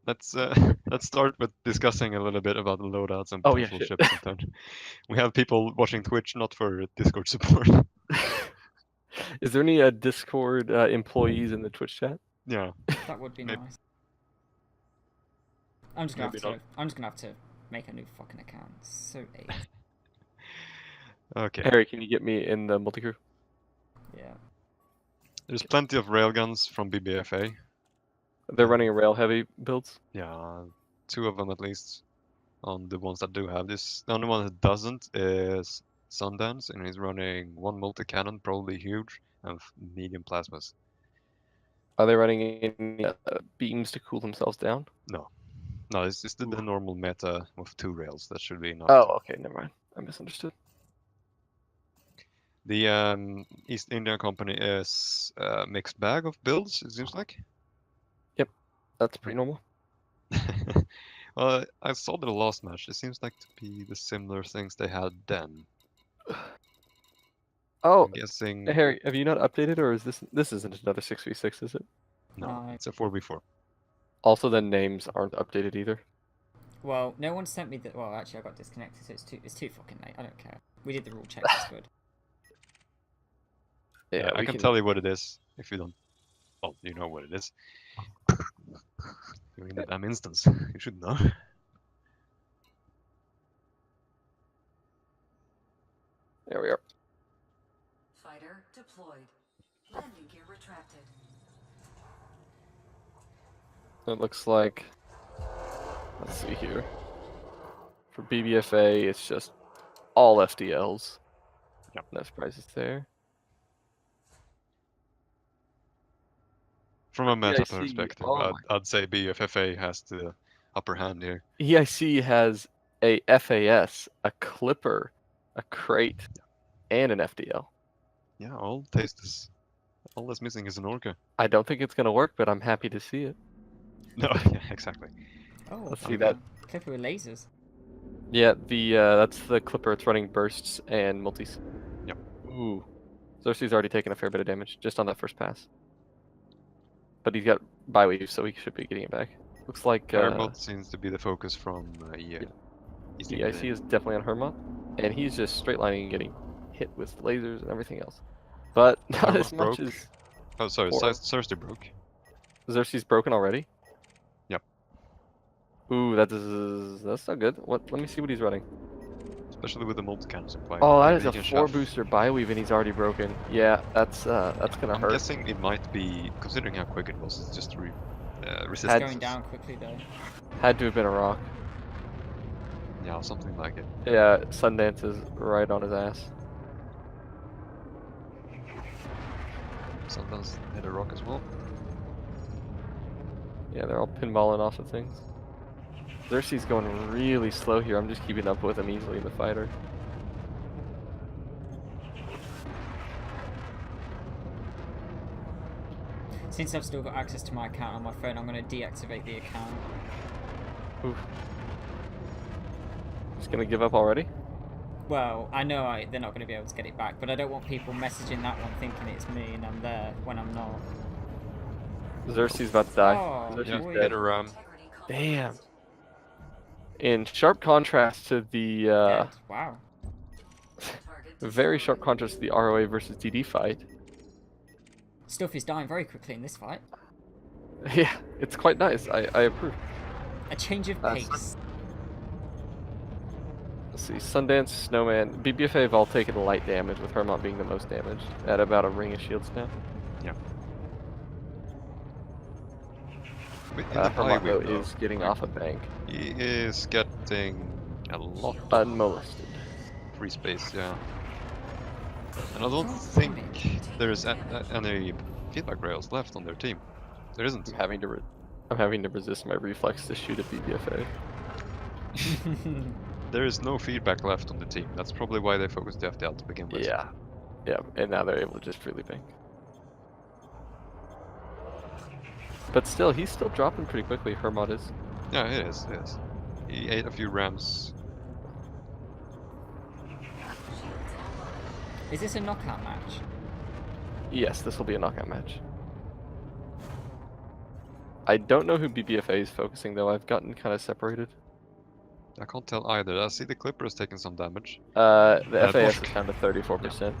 let's let's start with discussing a little bit about the loadouts and Oh, yeah, potential shit. ships and such. We have people watching Twitch, not for Discord support. Is there any Discord employees in the Twitch chat? Yeah, That would be Maybe- nice. I'm just gonna maybe have to. I'm just gonna have to make a new fucking account. So 8. okay. Harry, can you get me in the multi-crew? Yeah. There's plenty of railguns from BBFA. They're running a rail heavy builds. Yeah, 2 of them at least. On the ones that do have this. The only one that doesn't is Sundance, and he's running 1 multi-cannon, probably huge, and medium plasmas. Are they running any beams to cool themselves down? No, it's just the normal meta of 2 rails. That should be enough. Oh, okay, never mind. I misunderstood. The East India Company is a mixed bag of builds, it seems like. That's pretty normal. Well, I saw the last match. It seems like to be the similar things they had then. Oh, I'm guessing. Harry, have you not updated, or is this isn't another 6v6, is it? No, No. it's a 4v4. Also, the names aren't updated either. Well, no one sent me the. Well, actually, I got disconnected, so it's too fucking late. I don't care. We did the rule checks. It's good. Yeah, I can tell you what it is if you don't. Well, you know what it is. You're in the damn instance. You should know. There we are. Fighter deployed. Landing gear retracted. It looks like. Let's see here. For BBFA, it's just all FDLs. Yep. No surprises there. From a meta EIC, perspective, oh I'd say BFFA has the upper hand here. EIC has a FAS, a Clipper, a Crate, and an FDL. Yeah, all taste is. All that's missing is an Orca. I don't think it's gonna work, but I'm happy to see it. No, yeah, exactly. Oh, Let's see that. Clipper with lasers. Yeah, that's the Clipper. It's running bursts and multis. Yep. Ooh, Xerxes already taken a fair bit of damage just on that first pass. But he's got bioweave, so he should be getting it back. Looks like Hermod seems to be the focus from EA. East EIC India. is definitely on Hermod, and he's just straight lining and getting hit with lasers and everything else. But not Hermod as much broke. as Oh, sorry, Or- Thursday broke. Xerxes broken already. Yep. Ooh, that's not good. What? Let me see what he's running. Especially with the multi-cannons in play. Oh, that is Maybe a he can 4 shove. booster bioweave, and he's already broken. Yeah, that's gonna I'm hurt. guessing it might be, considering how quick it was, it's just It's resistance. going down quickly though. Had to have been a rock. Yeah, something like it. Yeah, Sundance is right on his ass. Sometimes hit a rock as well. Yeah, they're all pinballing off of things. Xerxes going really slow here. I'm just keeping up with him easily in the fighter. Since I've still got access to my account on my phone, I'm going to deactivate the account. Oof. Just gonna give up already? Well, I know they're not going to be able to get it back, but I don't want people messaging that one thinking it's me and I'm there when I'm not. Xerxes about to die. Oh, Xerxes Yeah, boy. dead. better Damn. In sharp contrast to the Dead. Wow. very sharp contrast to the ROA versus DD fight. Stuff is dying very quickly in this fight. Yeah, it's quite nice. I approve. A change of That's- pace. Let's see, Sundance, Snowman, BBFA have all taken light damage, with Hermont being the most damaged, at about a ring of shields now. Yeah. But in the Hermont, though, highway, though, is getting like, off a bank. He is getting a lot of Unmolested. free space, yeah. And I don't think there's any feedback rails left on their team. There isn't. I'm having to resist my reflex to shoot at BBFA. There is no feedback left on the team. That's probably why they focused the FDL to begin with. Yeah. Yeah, and now they're able to just freely bank. But still, he's still dropping pretty quickly, Hermod is. Yeah, it is. He ate a few rams. Is this a knockout match? Yes, this will be a knockout match. I don't know who BBFA is focusing though. I've gotten kind of separated. I can't tell either. I see the Clipper is taking some damage. The FAS Bosk. is down to 34%.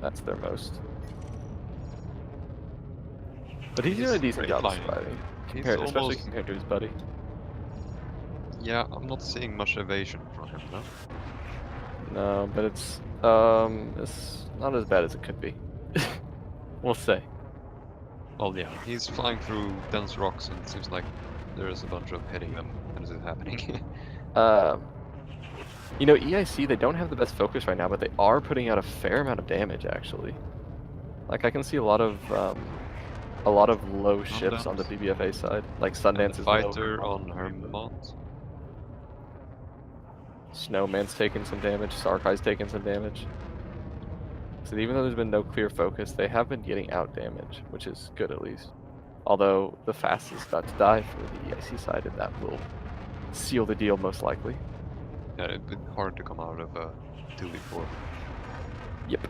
That's their most. But he's doing a decent job of flying. surviving, He's especially almost... compared to his buddy. Yeah, I'm not seeing much evasion from him now. No, but it's not as bad as it could be. We'll say. Well, yeah, he's flying through dense rocks and it seems like there's a bunch of hitting them as it's happening. You know, EIC, they don't have the best focus right now, but they are putting out a fair amount of damage actually. Like I can see a lot of low ships on the BBFA side, like Sundance is low. Fighter on Hermot. Snowman's taking some damage, Sarkai's taking some damage. So even though there's been no clear focus, they have been getting out damage, which is good at least. Although the fast is about to die for the EIC side, and that will seal the deal most likely. Yeah, it'd be hard to come out of a 2v4. Yep.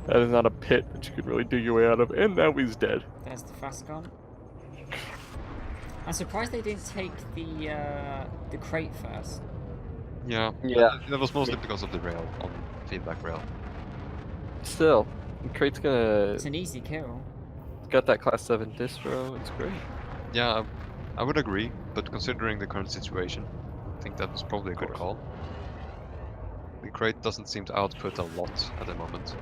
That is not a pit that you could really dig your way out of, and now he's dead. There's the fast gun. I'm surprised they didn't take the crate first. Yeah, Yeah. that was mostly because of the rail, on feedback rail. Still, Crate's gonna It's an easy kill. got that class 7 distro, it's great. Yeah, I would agree, but considering the current situation, I think that was probably a good call. The crate doesn't seem to output a lot at the moment.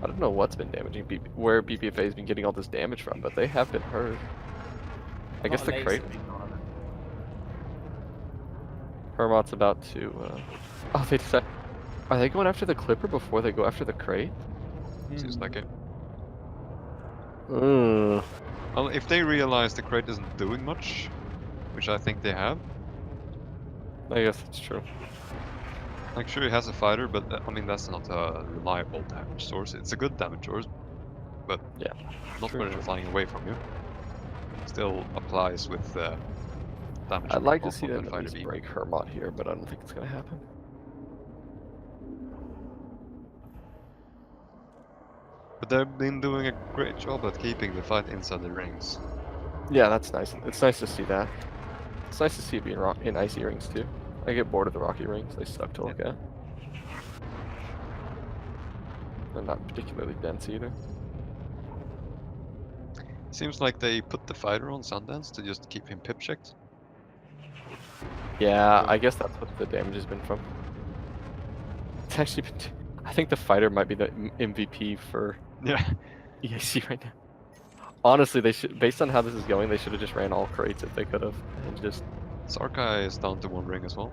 I don't know what's been damaging where BBFA has been getting all this damage from, but they have been hurt. I guess the crate. Hermot's about to. Oh, they decide. Are they going after the Clipper before they go after the crate? Seems like it. Ugh. Well, if they realize the crate isn't doing much, which I think they have. I guess that's true. Like, sure, he has a fighter, but I mean, that's not a reliable damage source. It's a good damage source, but Yeah, not true. when it's flying away from you. Still applies with damage. I'd like to off see of the them at fighter least beam. break Hermot here, but I don't think it's gonna happen. But they've been doing a great job at keeping the fight inside the rings. Yeah, that's nice. It's nice to see that. It's nice to see it being in icy rings too. I get bored of the rocky rings. They suck to look at. They're not particularly dense either. Seems like they put the fighter on Sundance to just keep him pip checked. Yeah, I guess that's what the damage has been from. It's actually been. I think the fighter might be the MVP for Yeah. EIC right now. Honestly, they should. Based on how this is going, they should have just ran all crates if they could have, and just. Sarkai is down to 1 ring as well.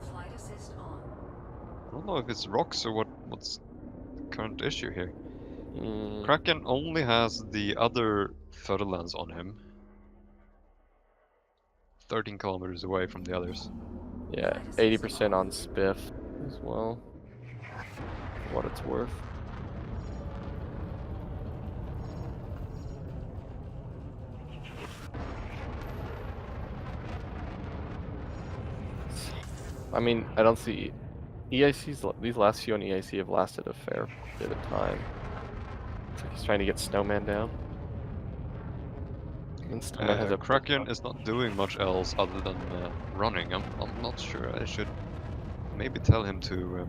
Flight assist on. I don't know if it's rocks or what's the current issue here. Mm, Kraken only has the other Furlands on him. 13 kilometers away from the others. yeah, 80% on Spiff as well. For what it's worth. I mean, I don't see EIC's. These last few on EIC have lasted a fair bit of time. It's like he's trying to get Snowman down. And Snowman has a Kraken is not doing much else other than running. I'm not sure. I should maybe tell him to.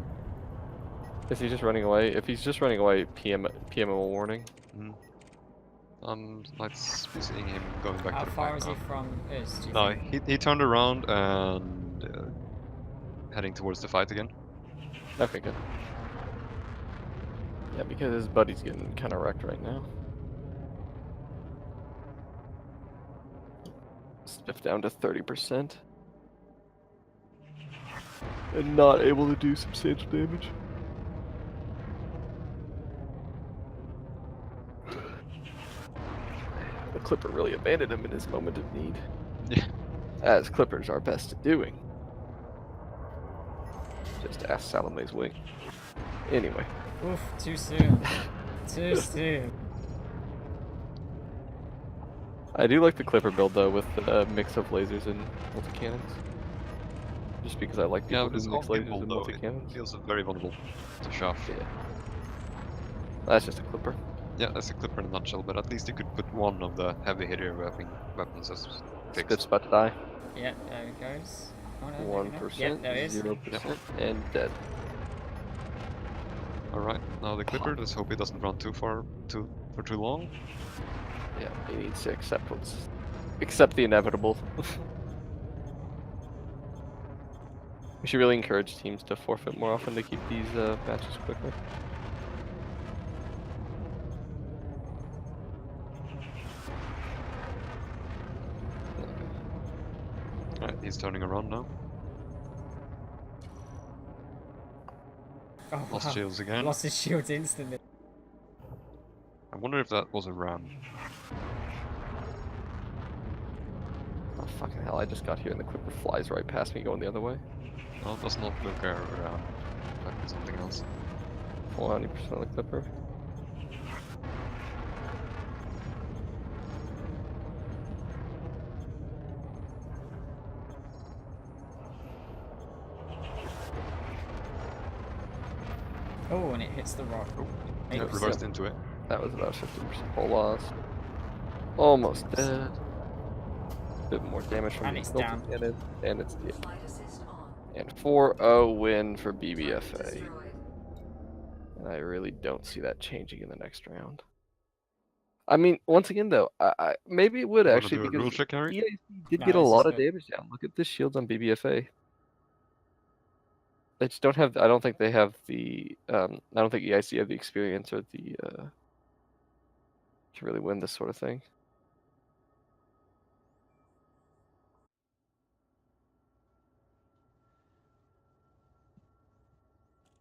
Is he just running away? If he's just running away, PM a warning. Might be seeing him going back How to the far fight is he now. from us? Do you No, think? he turned around and heading towards the fight again. Okay, good. Yeah, because his buddy's getting kind of wrecked right now. Spiff down to 30%. And not able to do substantial damage. The Clipper really abandoned him in his moment of need. Yeah. As Clippers are best at doing. Just ask Salame's wing. Anyway. Oof, too soon. Too soon. I do like the Clipper build though, with the mix of lasers and multi-cannons. Just because I like people Yeah, who it's mix all lasers people and though. multi-cannons. It feels very vulnerable to shaft. Yeah. That's just a clipper. Yeah, that's a clipper in a nutshell, but at least you could put one of the heavy hitter weapons as It's a fixed. good spot to die. Yep, there it goes. Oh, no, maybe not. 1%, Yep, there it is. 0%, and dead. Alright, now the clipper, let's hope it doesn't run too far for too long. Yeah, he needs to accept the inevitable. We should really encourage teams to forfeit more often to keep these matches quicker. Alright, he's turning around now. Oh, Lost wow. shields again. Lost his shields instantly. I wonder if that was a ram. Oh fucking hell, I just got here and the clipper flies right past me going the other way. No, it does not look a ram. Might be something else. Full 90% of the clipper. Oh, and it hits the rock. Oh, Eight yeah, percent. reversed into it. That was about 50% full loss. Almost dead. Bit more damage from And the it's ability down. cannon, and it's dead. Flight assist on. And 4-0 win for Flight BBFA. destroyed. And I really don't see that changing in the next round. I mean, once again though, maybe it would You wanna actually do a rule because check, Harry? EIC did No, get a this is lot of good. damage down. Look at the shields on BBFA. They just don't have. I don't think they have the. I don't think EIC have the experience or the to really win this sort of thing.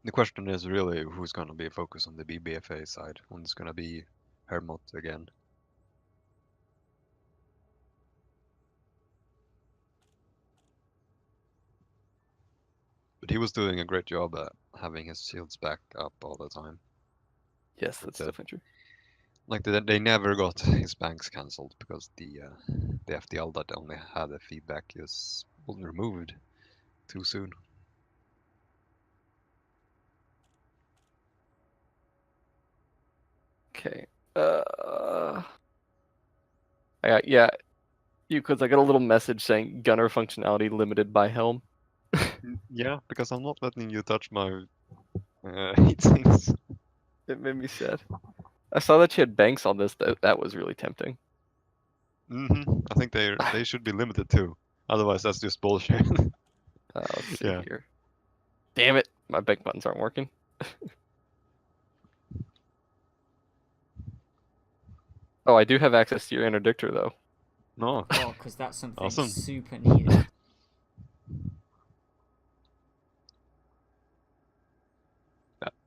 The question is really who's gonna be focused on the BBFA side. When it's gonna be Hermot again. But he was doing a great job at having his shields back up all the time. Yes, that's the- definitely true. Like they never got his banks cancelled because the FDL that only had the feedback was removed too soon. Okay. I got because I got a little message saying gunner functionality limited by helm. Yeah, because I'm not letting you touch my heat sinks. It made me sad. I saw that she had banks on this. That was really tempting. I think they should be limited too. Otherwise, that's just bullshit. Let's see Yeah. here. Damn it, my bank buttons aren't working. Oh, I do have access to your interdictor though. No. Oh, because that's something Awesome. super needed.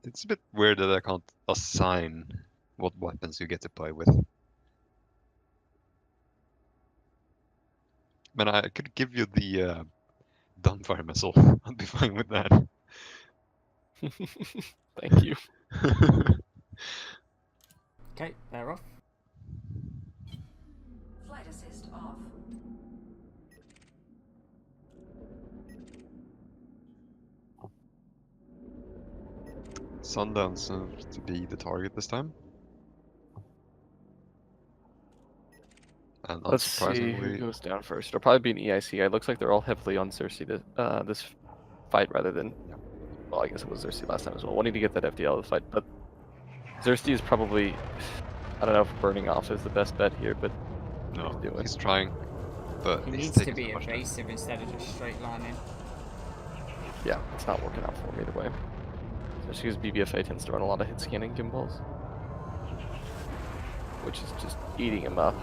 It's a bit weird that I can't assign what weapons you get to play with. I mean, I could give you the dumbfire missile. I'd be fine with that. Thank you. Okay, they're off. Flight assist off. Sundown seems to be the target this time. And Let's see who unsurprisingly, goes down first. It'll probably be an EIC. It looks like they're all heavily on Cersei this fight rather than. Yeah. Well, I guess it was Cersei last time as well. Wanting to get that FDL of the fight, but Cersei is probably. I don't know if burning off is the best bet here, but no, he's doing. he's trying, but He he's needs to taking be so much damage. evasive instead of just straight lining. Yeah, it's not working out for him either way. Especially because BBFA tends to run a lot of hit scanning gimbals, which is just eating him up.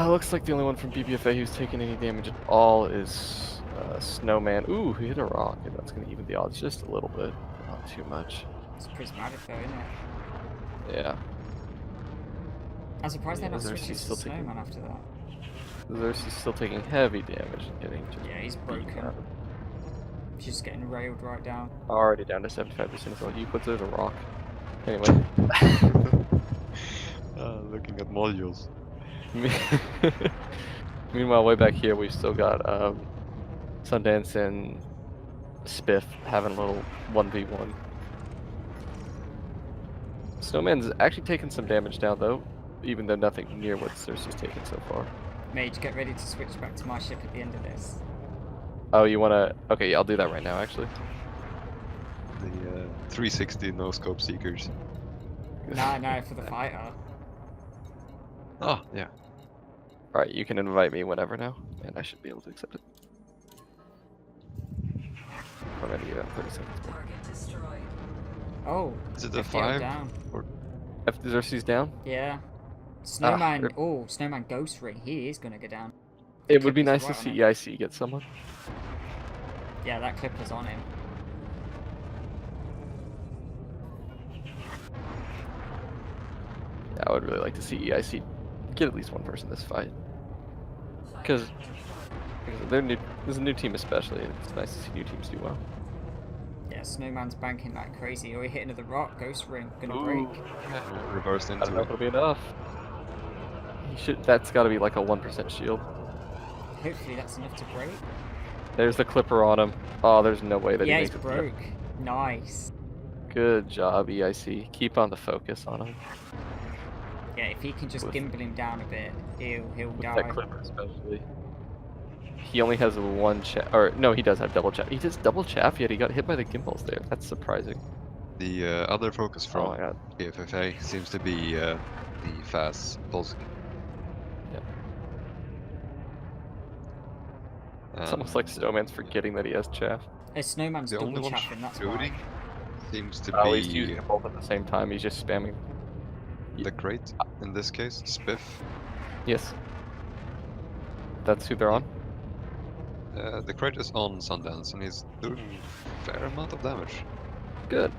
Looks like the only one from BBFA who's taking any damage at all is Snowman. Ooh, he hit a rock, and that's gonna even the odds just a little bit, not too much. It's prismatic though, isn't it? Yeah. I'm surprised they're not Xerxes switching to still taking- Snowman after that. Xerxes still taking heavy damage and getting just Yeah, he's beaten broken. up. He's just getting railed right down. Already down to 75% as well. He puts there's a rock. Anyway. Looking at modules. Meanwhile, way back here, we've still got Sundance and Spiff having a little 1v1. Snowman's actually taken some damage down though, even though nothing near what Cersei's taken so far. Mage, get ready to switch back to my ship at the end of this. Oh, you wanna? Okay, yeah, I'll do that right now actually. The 360 no scope seekers. No, for the fighter. Oh yeah. Alright, you can invite me whenever now, and I should be able to accept it. I'm ready, 30 seconds more. Target destroyed. Oh, Is it the FDL 5? down. If Cersei's down, Yeah. Snowman. rip. Oh, Snowman Ghost Ring. He is gonna go down. it would be Clippers nice to right see on him. EIC get someone. Yeah, that Clipper's on him. Yeah, I would really like to see EIC get at least one person this fight. Because they're new. This is a new team especially. It's nice to see new teams do well. Yeah, Snowman's banking like crazy. Oh, he hit another rock. Ghost Ring. Gonna Ooh. break. Reversed I don't know into if it'll be enough. He should. That's got to be like a 1% shield. Hopefully that's enough to break. There's the clipper on him. Oh, there's no way that Yeah, he he's makes it. broke. Nice. Good job, EIC. Keep on the focus on him. Yeah, if he can just With- gimbal him down a bit, he'll With die. that clipper especially. He only has one chaff, or no, he does have double chaff. He does double chaff, yet he got hit by the gimbals there. That's surprising. the other focus Oh from my god. BFFA seems to be the fast pulse. Yeah. It's almost like Snowman's forgetting that he has chaff. Snowman's The only double one chaffing, that's shooting why. seems to Oh, be he's using them both at the same time. He's just spamming. the crate in this case, Spiff. Yes. That's who they're on. The crate is on Sundance and he's doing a fair amount of damage. Good.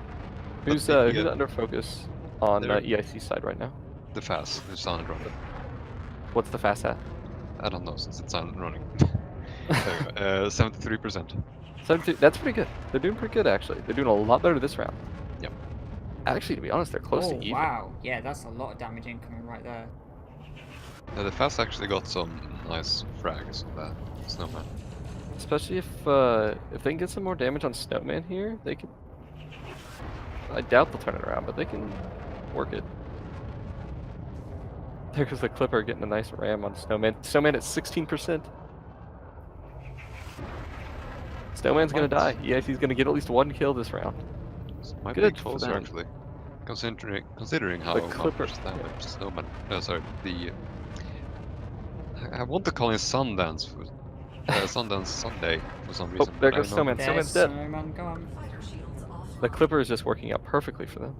But Who's the, under focus on they're- EIC side right now? The fast, the silent running. What's the fast at? I don't know since it's silent running. There you go. 73%. 72. That's pretty good. They're doing pretty good actually. They're doing a lot better this round. Yep. Actually, to be honest, they're close Oh, to even. wow. Yeah, that's a lot of damage incoming right there. The fast actually got some nice frags on that snowman. Especially if they can get some more damage on Snowman here, they could. I doubt they'll turn it around, but they can work it. There goes the Clipper getting a nice ram on Snowman. Snowman at 16%. Snowman's gonna die. Yes, he's gonna get at least one kill this round. This might Good be for closer them. actually. Considering how The Clipper- much damage snowman. No, sorry. The I want to call it Sundance. Sundance Sunday for some Oh, reason. there but I goes don't know. Snowman. Snowman's dead. Snowman, go on. Fighter shields offline. The Clipper is just working out perfectly for them.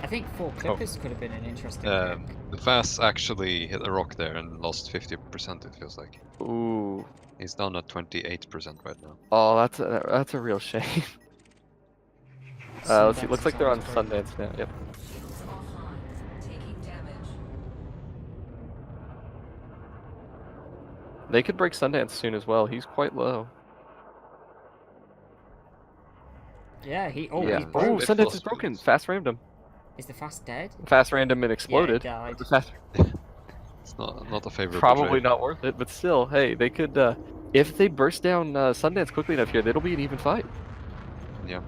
I think 4 Clippers could have been an interesting Um, pick. the fast actually hit a rock there and lost 50%. It feels like Ooh. he's down at 28% right now. Oh, that's a real shame. Let's see. Sundance Looks is like they're on always great. Sundance now. Yep. Shields offline. Taking damage. They could break Sundance soon as well. He's quite low. Yeah, Yeah. he's Oh, broke. If Sundance lost is broken. units. Fast rammed him. Is the fast dead? Fast rammed him and exploded. died. The fast- It's not a favorite. Probably not worth it, but still, hey, they could. If they burst down Sundance quickly enough here, it'll be an even fight. Yeah.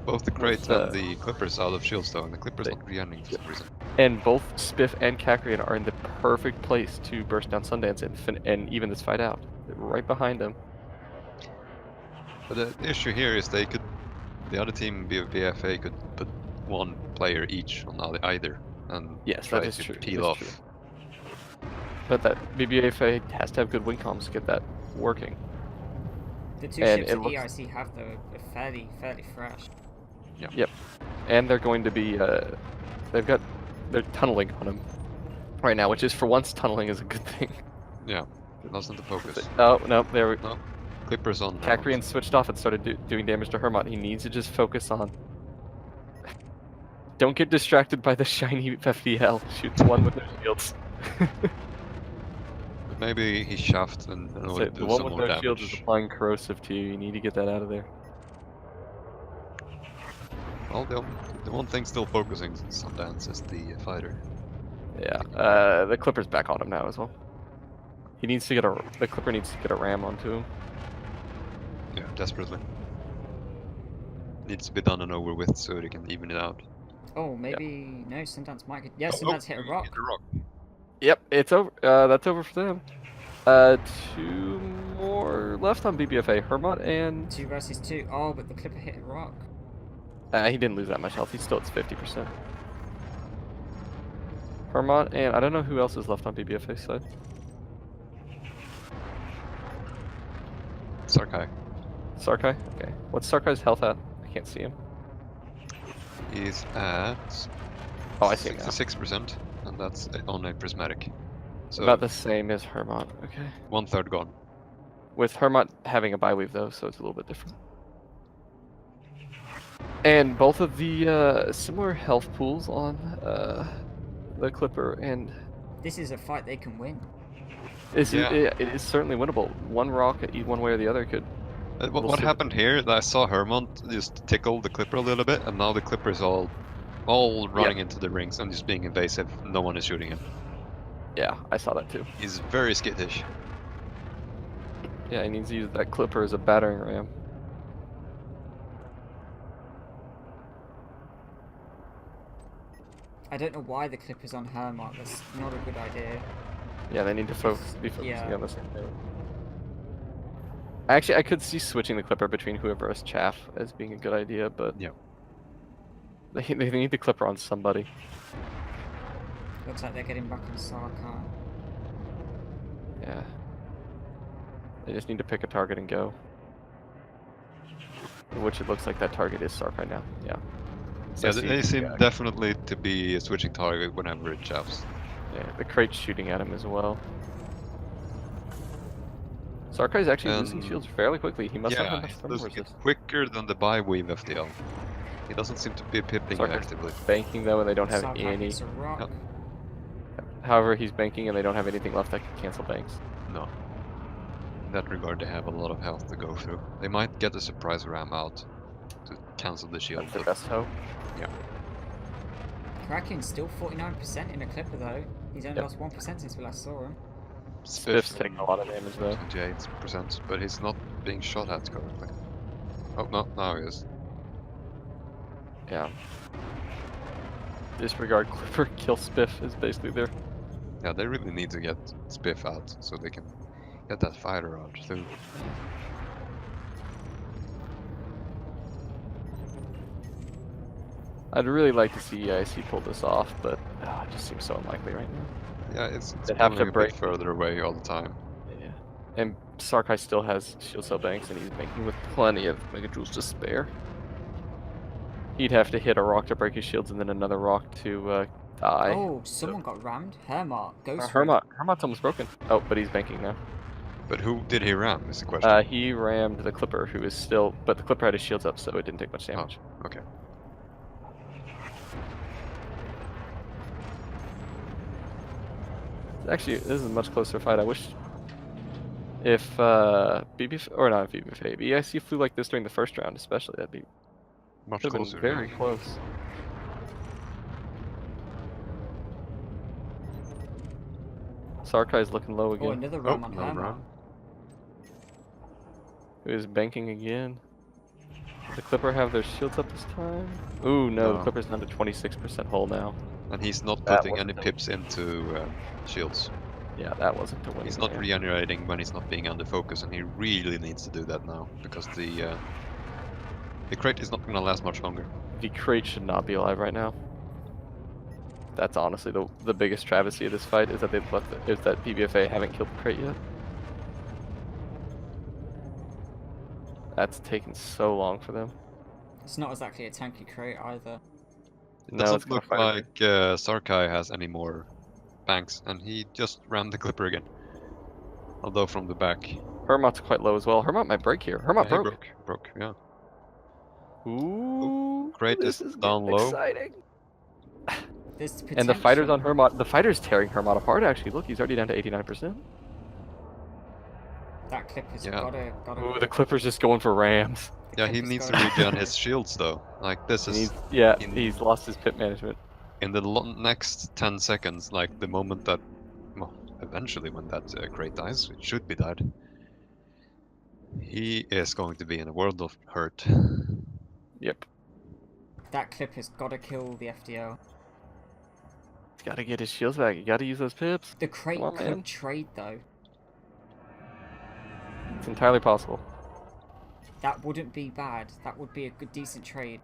Both the crate With, and the Clippers out of shields though, and the Clippers they- not reending for some reason. And both Spiff and Cacrian are in the perfect place to burst down Sundance and even this fight out. They're right behind him. But the issue here is the other team, BBFA, could put one player each on either and Yes, try that is to true. peel that's off. true. But that BBFA has to have good wing comms to get that working. The two And ships it that looks- EIC have though are fairly fresh. And they're going to be they're tunneling on him right now, which is for once tunneling is a good thing. Yeah, that's not the focus. Oh no, there we Clippers on. Cacrian switched off and started doing damage to Hermot. He needs to just focus on. Don't get distracted by the shiny FDL. Shoot the one with no shields. But maybe he shaft and So would the do one some with more no shields is damage. applying corrosive to you. You need to get that out of there. Well, the one thing still focusing Sundance is the fighter. Yeah. The Clipper's back on him now as well. He needs to get the Clipper needs to get a ram onto him. Yeah, desperately. needs to be done and over with so they can even it out. Oh, maybe no. Sundance might. Yeah, Oh, Sundance hit a he rock. hit a rock. Yep, it's over. That's over for them. 2 more left on BBFA. Hermot and 2 versus 2. Oh, but the Clipper hit a rock. he didn't lose that much health. He's still at 50%. Hermot and I don't know who else is left on BBFA side. Sarkai. Sarkai? Okay. What's Sarkai's health at? I can't see him. He's at Oh, I see him now. 66%, and that's on a prismatic. So About the same as Hermot. Okay. 1/3 gone. With Hermot having a bye weave though, so it's a little bit different. And both of the similar health pools on the Clipper, and This is a fight they can win. Yeah. it is certainly winnable. One rock, one way or the other, could. What, We'll what see. happened here? I saw Hermont just tickle the Clipper a little bit, and now the Clipper is all running into the rings and just being invasive. No one is shooting him. Yeah, I saw that too. He's very skittish. Yeah, he needs to use that Clipper as a battering ram. I don't know why the Clipper's on Hermot. That's not a good idea. Yeah, they need to be focusing Yeah. on the same thing. Actually, I could see switching the Clipper between whoever has Chaff as being a good idea, but Yeah. they need the Clipper on somebody. Looks like they're getting back on Sarkar. Yeah. They just need to pick a target and go. Which it looks like that target is Sarkai now. Yeah. So Yeah, I see- they seem yeah, definitely to be a switching target whenever it chaps. yeah, the crate's shooting at him as well. Sarkai's actually losing And- shields fairly quickly. He must not Yeah, have much he's thermal losing it resist. quicker than the buy weave FDL. He doesn't seem to be pipping it Sarkai's actively. banking though, and they don't have Sarkar any. hits a rock. Yep. However, he's banking and they don't have anything left that can cancel banks. No. In that regard, they have a lot of health to go through. They might get a surprise ram out to cancel the shield. That's their But best hope. Kraken's still 49% in a Clipper though. He's only Yep. lost 1% since we last saw him. Spiff's taking a lot of damage though. 28%, but he's not being shot at currently. Oh, no, now he is. Yeah. Disregard Clipper, kill Spiff is basically their. Yeah, they really need to get Spiff out so they can get that fighter out too. I'd really like to see EIC pull this off, but it just seems so unlikely right now. Yeah, it's They'd have pulling to a break- bit further away all the time. Yeah. And Sarkai still has shield cell banks and he's banking with plenty of Mega Joules to spare. He'd have to hit a rock to break his shields and then another rock to die. Oh, someone got rammed. Hermot. Ghost Ring. Hermot's almost broken. Oh, but he's banking now. But who did he ram is the question. He rammed the Clipper, who is still, but the Clipper had his shields up, so it didn't take much damage. Okay. Actually, this is a much closer fight. I wish if BBF or not BBFA, EIC flew like this during the first round, especially that'd be Much could have closer. been very close. Sarkai's looking low Oh, again. another ram on no Hermot. ram. Who is banking again? Does the Clipper have their shields up this time? Ooh, no, the No. Clipper's down to 26% hull now. And he's not That putting any wasn't a- pips into shields. Yeah, that wasn't the win. He's not there. regenerating when he's not being under focus, and he really needs to do that now because the crate is not going to last much longer. The crate should not be alive right now. That's honestly the biggest travesty of this fight is that they've left is that PvFA haven't killed the crate yet. That's taken so long for them. It's not exactly a tanky crate either. It No, it's doesn't gonna look fight like Sarkai has any more banks, and he just rammed the Clipper again. Although from the back. Hermot's quite low as well. Hermot might break here. Hermot Yeah, he broke. broke, yeah. Ooh, Crate this is is down getting low. exciting. There's And the fighter's potential. on Hermot. The fighter's tearing Hermot apart. Actually, look, he's already down to 89%. That Clipper's Yeah. gotta. Ooh, the Clipper's just going for rams. Yeah, he Clipper's needs to gotta- regen his shields though. Like this And is he's lost his pit management. in the next 10 seconds, like the moment that, well, eventually when that crate dies, it should be died. He is going to be in a world of hurt. Yep. That Clipper's gotta kill the FDO. He's got to get his shields back. You got to use those pips. The crate Come on, could man. trade though. It's entirely possible. That wouldn't be bad. That would be a good, decent trade.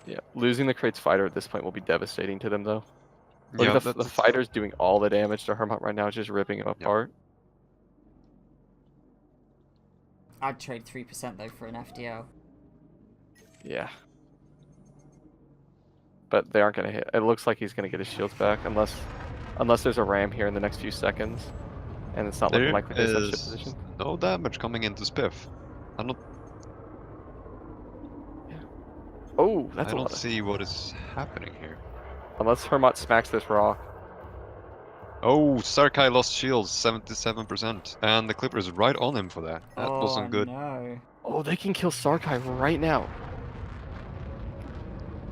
Yeah. Losing the crate's fighter at this point will be devastating to them, though. Look Yeah, at the fighter's doing all the damage to Hermot right now, just ripping him apart. I'd trade 3% though for an FDO. Yeah. But they aren't going to hit. It looks like he's going to get his shields back, unless there's a ram here in the next few seconds. And it's not looking there like there's a ship is position. no damage coming into Spiff. Oh, I that's a don't lot of... see what is happening here. Unless Hermot smacks this rock. Oh, Sarkai lost shields 77%, and the Clipper is right on him for that. That Oh wasn't good. no. Oh, they can kill Sarkai right now.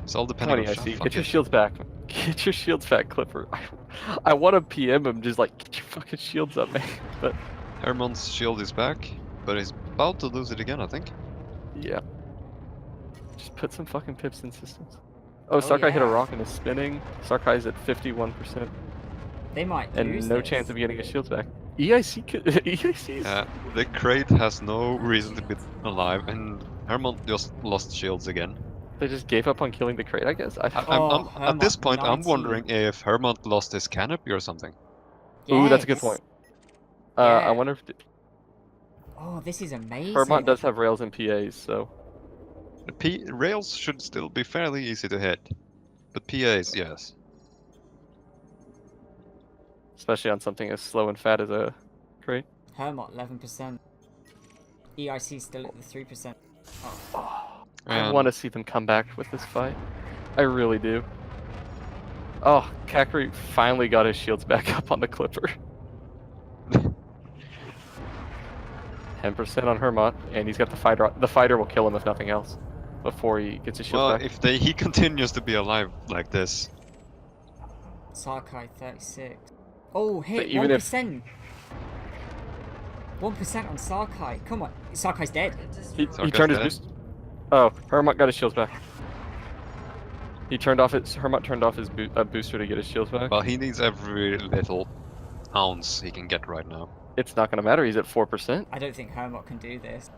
It's all Come on, depending on EIC. Shaft. Get your shields back. Get your shields back, Clipper. I want to PM him, just like, get your fucking shields up, man. But Hermon's shield is back, but he's about to lose it again, I think. yeah. Just put some fucking pips in systems. Oh, Sarkai hit a yeah. rock and is spinning. Sarkai's at 51%. They might And lose no this. chance of getting his shields back. EIC could... EIC's... The crate has no reason to be alive, and Hermon just lost shields again. They just gave up on killing the crate, I guess. Oh, At this Hermot, point, I'm 19. wondering if Hermon lost his canopy or something. Ooh, that's a good Yes. point. Yeah. I wonder if... Oh, this is amazing. Hermot does have rails and PAs, so... The rails should still be fairly easy to hit, but PAs, yes. Especially on something as slow and fat as a crate. Hermot 11%. EIC still at the 3%. Oh. I want to see them come back with this fight. I really do. Oh, Kakri finally got his shields back up on the Clipper. 10% on Hermot, and he's got the fighter. The fighter will kill him if nothing else, before he gets his shields Well, back. if he continues to be alive like this, Sarkai 36. Oh, hit even 1%. 1% on Sarkai. Come on. Sarkai's dead. He Sarkai's turned his dead. boost. Oh, Hermot got his shields back. He turned off his Hermot turned off his booster to get his shields back. well, he needs every little ounce he can get right now. It's not gonna matter. He's at 4%. I don't think Hermot can do this.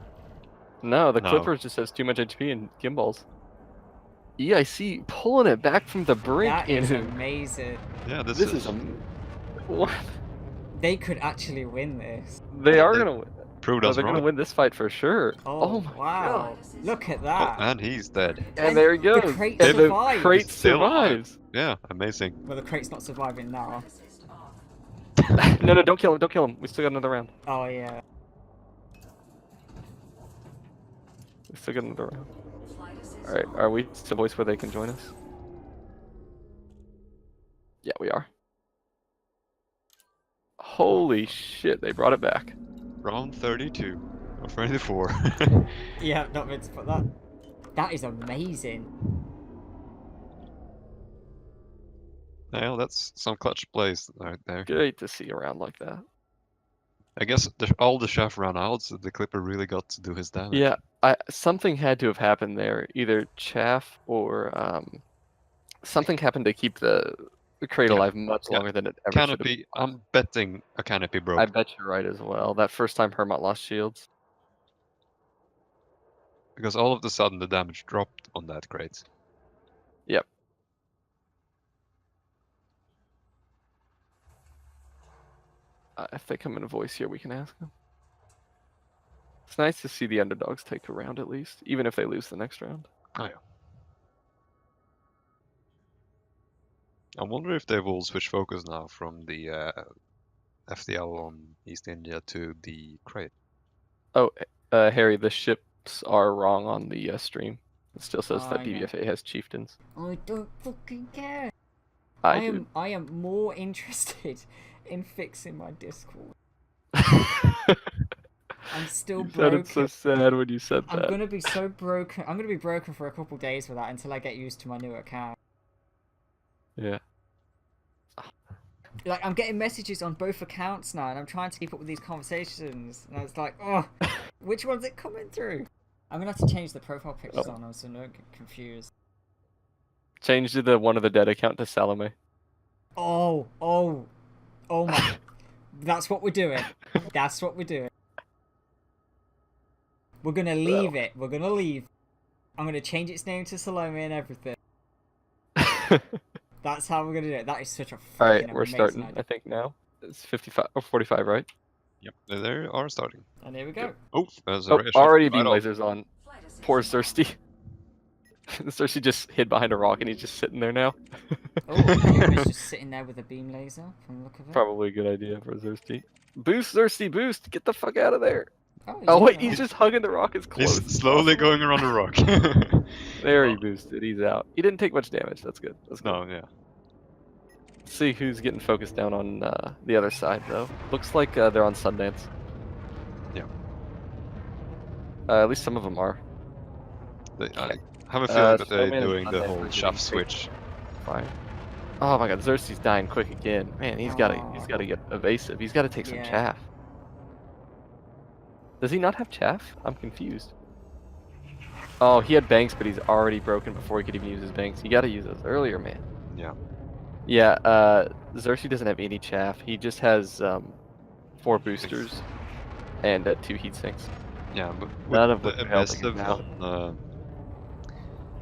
No, the No. Clipper just has too much HP and gimbals. EIC pulling it back from the brink That in is him. amazing. Yeah, This is what? They could actually win this. They are They gonna win. proved Oh, us they're gonna wrong. win this fight for sure. Oh, my wow. god! Look at Oh, that. and he's dead. And there he the goes. crate And the survives. crate Still alive. survives. Yeah, amazing. Well, the crate's not surviving now. No, don't kill him. Don't kill him. We still got another round. Oh, yeah. We still got another round. All right, are we to voice where they can join us? Yeah, we are. Holy shit! They brought it back. Round 32 or 34. Yeah, not meant to put that. That is amazing. Well, that's some clutch plays right there. Great to see a round like that. I guess all the chef ran out, so the Clipper really got to do his damage. Yeah, something had to have happened there. Either chaff or something happened to keep the crate alive much Yeah. longer than it ever should have. Canopy, I'm betting a canopy broke. I bet you're right as well. That first time Hermot lost shields. Because all of a sudden the damage dropped on that crate. Yep. If they come in a voice here, we can ask them. It's nice to see the underdogs take a round at least, even if they lose the next round. Oh yeah. I wonder if they will switch focus now from the FDL on East India to the crate. Oh, Harry, the ships are wrong on the stream. It still says that I know. BBFA has chieftains. I don't fucking care. I do. I am more interested in fixing my Discord. I'm still You broken. sounded so sad when you said I'm that. gonna be so broken. I'm gonna be broken for a couple days with that until I get used to my new account. Yeah. Like, I'm getting messages on both accounts now, and I'm trying to keep up with these conversations. And it's like, oh, which one's it coming through? I'm gonna have to change the profile pictures Oh. on them so I don't get confused. Change the one of the dead account to Salome. Oh my. That's what we're doing. That's what we're doing. We're gonna leave it. We're gonna leave. I'm gonna change its name to Salome and everything. That's how we're gonna do it. That is such a fucking Alright, we're amazing starting, idea. I think now. It's 55 or 45, right? Yep, they are starting. And here we go. Oh, there's a Oh, ray shot already right beam off. lasers on. Flight assist Poor on. Thirsty. Thirsty just hid behind a rock and he's just sitting there now. Oh, Kuma's just sitting there with a beam laser from the look of it. Probably a good idea for Thirsty. Boost, Thirsty, boost! Get the fuck out of there! Oh, Oh wait, alright. he's just hugging the rock as close. He's as slowly possible. going around the rock. There he boosted. He's out. He didn't take much damage. That's good. That's good. No, yeah. Let's see who's getting focused down on the other side though. Looks like they're on Sundance. Yeah. At least some of them are. I have a feeling that they're Snowman is doing not the that whole good shaft at switch. Fire. Oh my god, Xerxes dying quick again. Man, he's gotta get evasive. He's gotta take some Yeah. chaff. Does he not have chaff? I'm confused. Oh, he had banks, but he's already broken before he could even use his banks. You gotta use those earlier, man. Yeah. Yeah, Xerxes doesn't have any chaff. He just has 4 boosters and 2 heat sinks. Yeah, but None with of which the are helping him emissive out.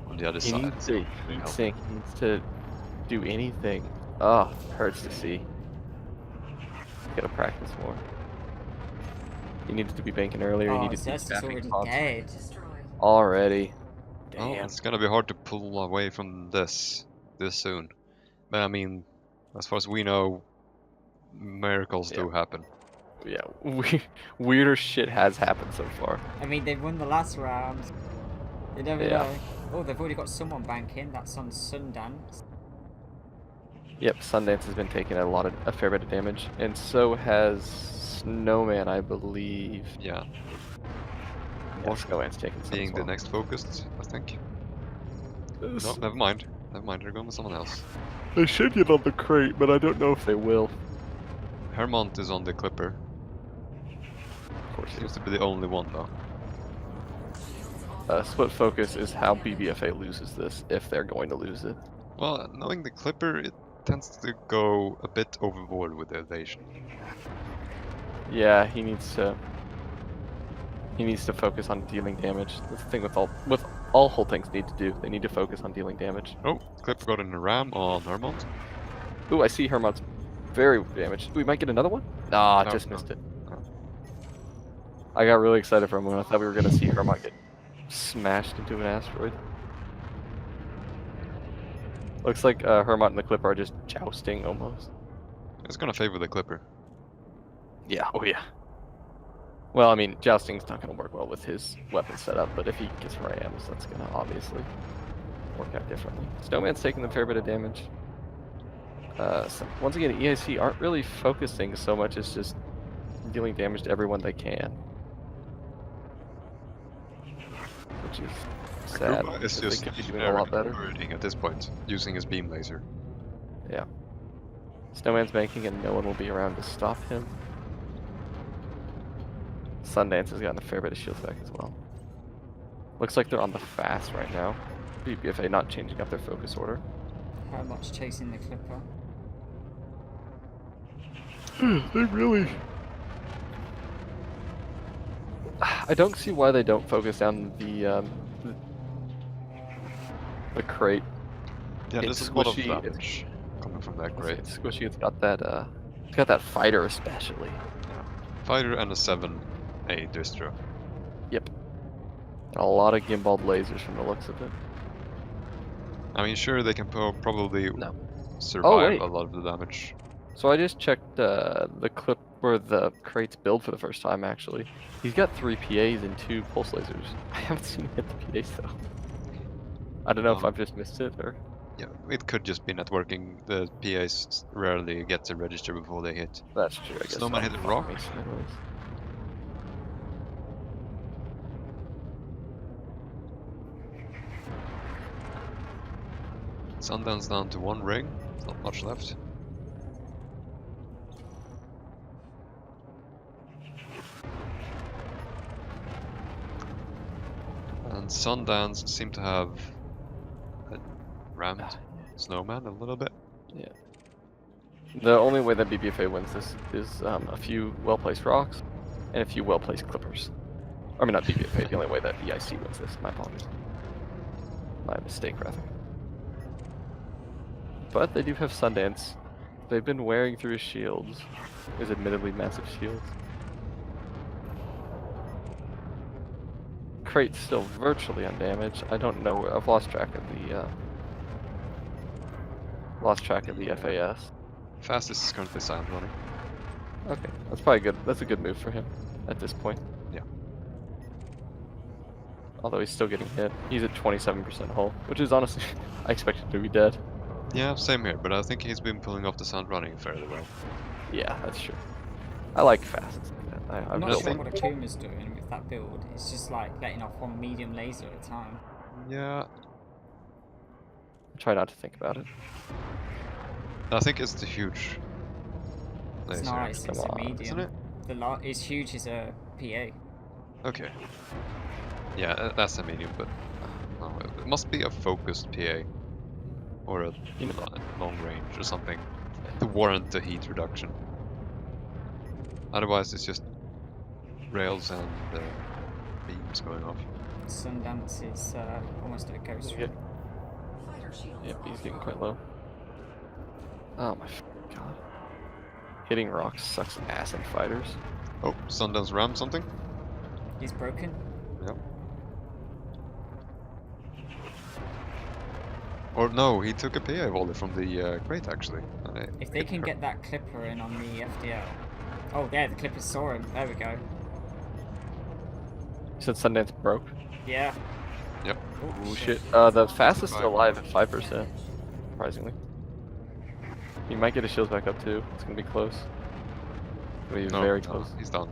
on the other He side. needs to it's heat helping. sink. He needs to do anything. Oh, hurts to see. Gotta practice more. He needed to be banking earlier. He Oh, needed to be Zest is chaffing already constantly. dead. Destroyed. Already. Oh, Damn. it's gonna be hard to pull away from this soon. But I mean, as far as we know, miracles do happen. Yeah, weirder shit has happened so far. I mean, they won the last round. You never Yeah. know. Oh, they've already got someone banking. That's on Sundance. Yep, Sundance has been taking a fair bit of damage, and so has Snowman, I believe. Yeah, Yeah, Snowman's taking some being as the well. next focused, I think. No, never mind. Never mind, they're going with someone else. They should get on the crate, but I don't know if they will. Hermont is on the Clipper. Of course, Seems to be the only one though. split focus is how BBFA loses this, if they're going to lose it. Well, knowing the Clipper, it tends to go a bit overboard with the evasion. Yeah, he needs to focus on dealing damage. That's the thing with all whole tanks need to do. They need to focus on dealing damage. Oh, Clipper got in a ram on Hermont. Ooh, I see Hermot's very damaged. We might get another one? Ah, No, just no. missed it. No. I got really excited for a moment. I thought we were gonna see Hermot get smashed into an asteroid. Looks like Hermot and the Clipper are just jousting almost. It's gonna favor the Clipper. Yeah, oh yeah. Well, I mean, jousting's not gonna work well with his weapon setup, but if he gets rams, that's gonna obviously work out differently. Snowman's taking a fair bit of damage. So once again, EIC aren't really focusing so much as just dealing damage to everyone they can. Which is sad. Akuma is because they just could be doing a lot better. burning at this point, using his beam laser. Yeah. Snowman's banking and no one will be around to stop him. Sundance has gotten a fair bit of shields back as well. Looks like they're on the fast right now. BBFA not changing up their focus order. How much chasing the Clipper? They really... I don't see why they don't focus down the crate. Yeah, It's there's a lot of squishy, damage coming from that grade. It's squishy. It's got that fighter especially. Fighter and a 7A distro. Yep. And a lot of gimbal lasers from the looks of it. I mean, sure, they can probably No. survive wait. a lot of the damage. So I just checked the clip or the crate's build for the first time actually. He's got 3 PAs and 2 pulse lasers. I haven't seen him hit the PAs though. I don't know if I've just missed it or. Yeah, it could just be networking. The PAs rarely get to register before they hit. That's true. I guess. Snowman hit a rock. Sundance down to 1 ring. There's not much left. And Sundance seem to have rammed Snowman a little bit. Yeah. The only way that BBFA wins this is a few well-placed rocks and a few well-placed clippers. I mean, not BBFA, the only way that EIC wins this. My apologies. My mistake, rather. But they do have Sundance. They've been wearing through his shields. His admittedly massive shields. Crate's still virtually undamaged. I don't know. I've lost track of the FAS. Fastest is currently sound running. Okay, that's probably good. That's a good move for him at this point. Yeah. Although he's still getting hit. He's at 27% hull, which is honestly, I expected him to be dead. Yeah, same here, but I think he's been pulling off the sound running fairly well. Yeah, that's true. I like fast. I'm I've not built sure one. what Akuma's doing with that build. It's just like letting off one medium laser at a time. Yeah, Try not to think about it. I think it's the huge It's laser, not, it's come a on, medium. isn't it? It's huge is a PA. Okay. Yeah, that's a medium, but no, it must be a focused PA or a You know, long range or something to warrant the heat reduction. Otherwise, it's just rails and beams going off. Sundance is almost at a ghost Yeah. ring. Fighter shields yep, he's getting offline. quite low. Oh my god. Hitting rocks sucks ass in fighters. Oh, Sundance rammed something? He's broken. Yep. Or no, he took a PA volley from the crate actually. And it If they hit can her. get that clipper in on the FDL. Oh, there, the clippers saw him. There we go. You said Sundance broke? Yeah. Yep. Oh shit. The fastest still alive at 5%. Surprisingly. He might get his shields back up too. It's gonna be close. It's gonna be No, very no, close. he's done.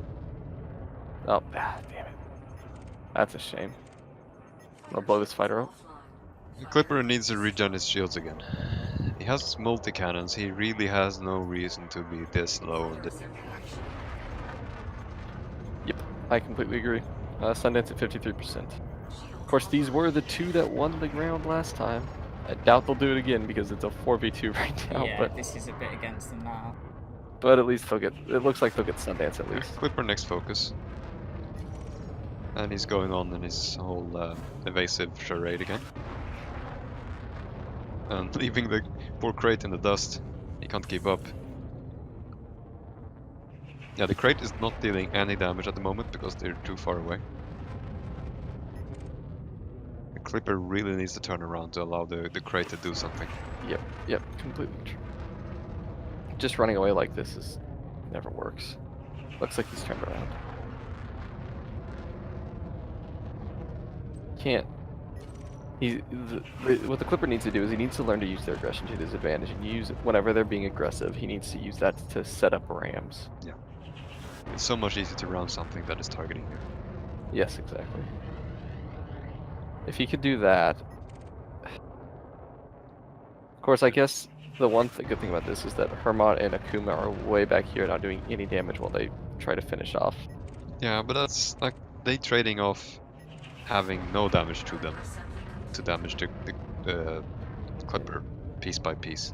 Oh, damn it. That's a shame. I'm gonna blow this fighter up. Offline. The Clipper needs to regen his shields again. He has multi-cannons, he really has no reason to be this low on the... Yep, I completely agree. Sundance at 53%. Of course, these were the two that won the ground last time. I doubt they'll do it again because it's a 4v2 right now, Yeah, but this is a bit against them now. at least they'll get, it looks like they'll get Sundance at least. Clipper next focus. And he's going on in his whole evasive charade again. And leaving the poor crate in the dust. He can't keep up. Yeah, the crate is not dealing any damage at the moment because they're too far away. The Clipper really needs to turn around to allow the crate to do something. Yep, completely true. Just running away like this is never works. Looks like he's turned around. Can't. What the Clipper needs to do is he needs to learn to use their aggression to his advantage and use whenever they're being aggressive. He needs to use that to set up rams. It's so much easier to round something that is targeting you. Yes, exactly. If he could do that. Of course, I guess the one good thing about this is that Hermot and Akuma are way back here not doing any damage while they try to finish off. Yeah, but that's like they trading off having no damage to them Assembly complete. to damage the Clipper piece by piece.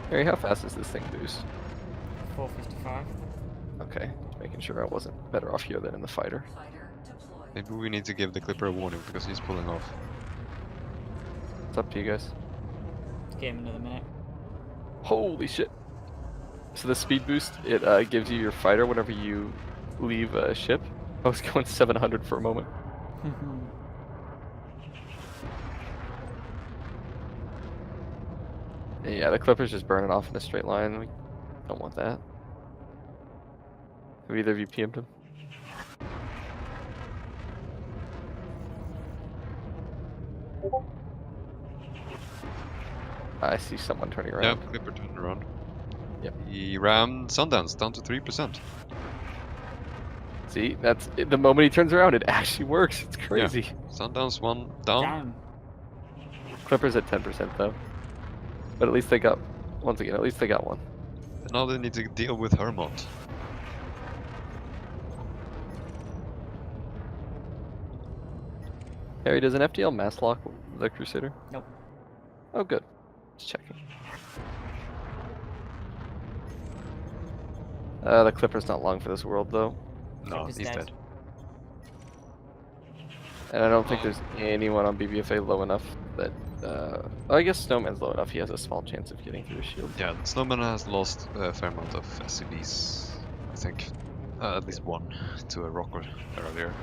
Harry, how fast does this thing boost? 455. Okay, just making sure I wasn't better off here than in the fighter. Fighter deployed. Maybe we need to give the Clipper a warning because he's pulling off. It's up to you guys. Give him another minute. Holy shit. So the speed boost, it gives you your fighter whenever you leave a ship. I was going 700 for a moment. Yeah, the Clipper's just burning off in a straight line. We don't want that. Have either of you PM'd him? I see someone turning Yeah, around. Clipper turned around. Yep. He rammed Sundance down to 3%. See, that's the moment he turns around, it actually works. It's crazy. Sundance one down. Down. Clippers at 10% though. But at least they got, once again, at least they got one. And now they need to deal with Hermot. Harry, does an FDL mass lock the Crusader? Nope. Oh, good. Just checking. The Clipper's not long for this world, though. No, Clipper's he's dead. dead. And I don't think there's anyone on BBFA low enough that... I guess Snowman's low enough. He has a small chance of getting through a shield. Yeah, Snowman has lost a fair amount of SCVs, I think. At least one to a rocker earlier.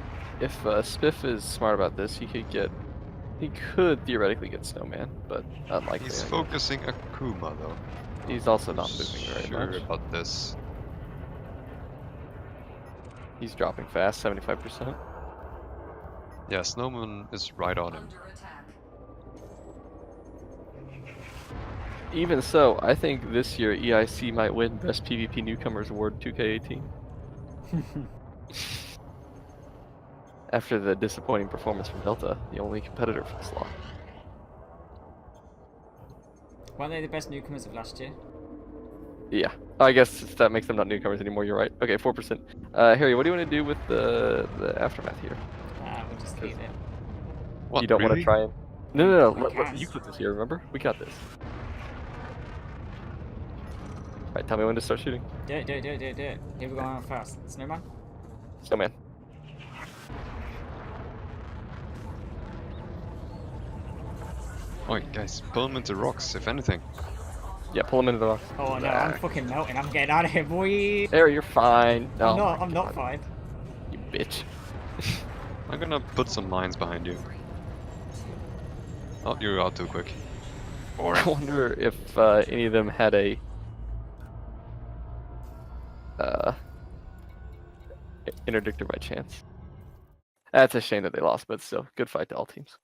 If Spiff is smart about this, he could theoretically get Snowman, but unlikely. He's I guess. focusing Akuma though. He's also not moving very Sure much. about this. He's dropping fast, 75%. Yeah, Snowman is right on him. Under attack. Even so, I think this year EIC might win Best PvP Newcomers Award 2K18. After the disappointing performance from Delta, the only competitor for the slot. Weren't they the best newcomers of last year? Yeah, I guess that makes them not newcomers anymore, you're right. Okay, 4%. Harry, what do you want to do with the aftermath here? We'll just leave it. What, You don't want to really? try and... No, We can. you click this here, remember? We got this. Alright, tell me when to start shooting. Do it. Here we go on fast. Snowman? Snowman. Oh, guys, pull him into rocks, if anything. Yeah, pull him into the rocks. Oh no, I'm fucking melting. I'm getting out of here, boy. Harry, you're fine. No, I'm not fine. You bitch. I'm gonna put some mines behind you. Oh, you're out too quick. I wonder if any of them had a interdictor by chance. That's a shame that they lost, but still, good fight to all teams.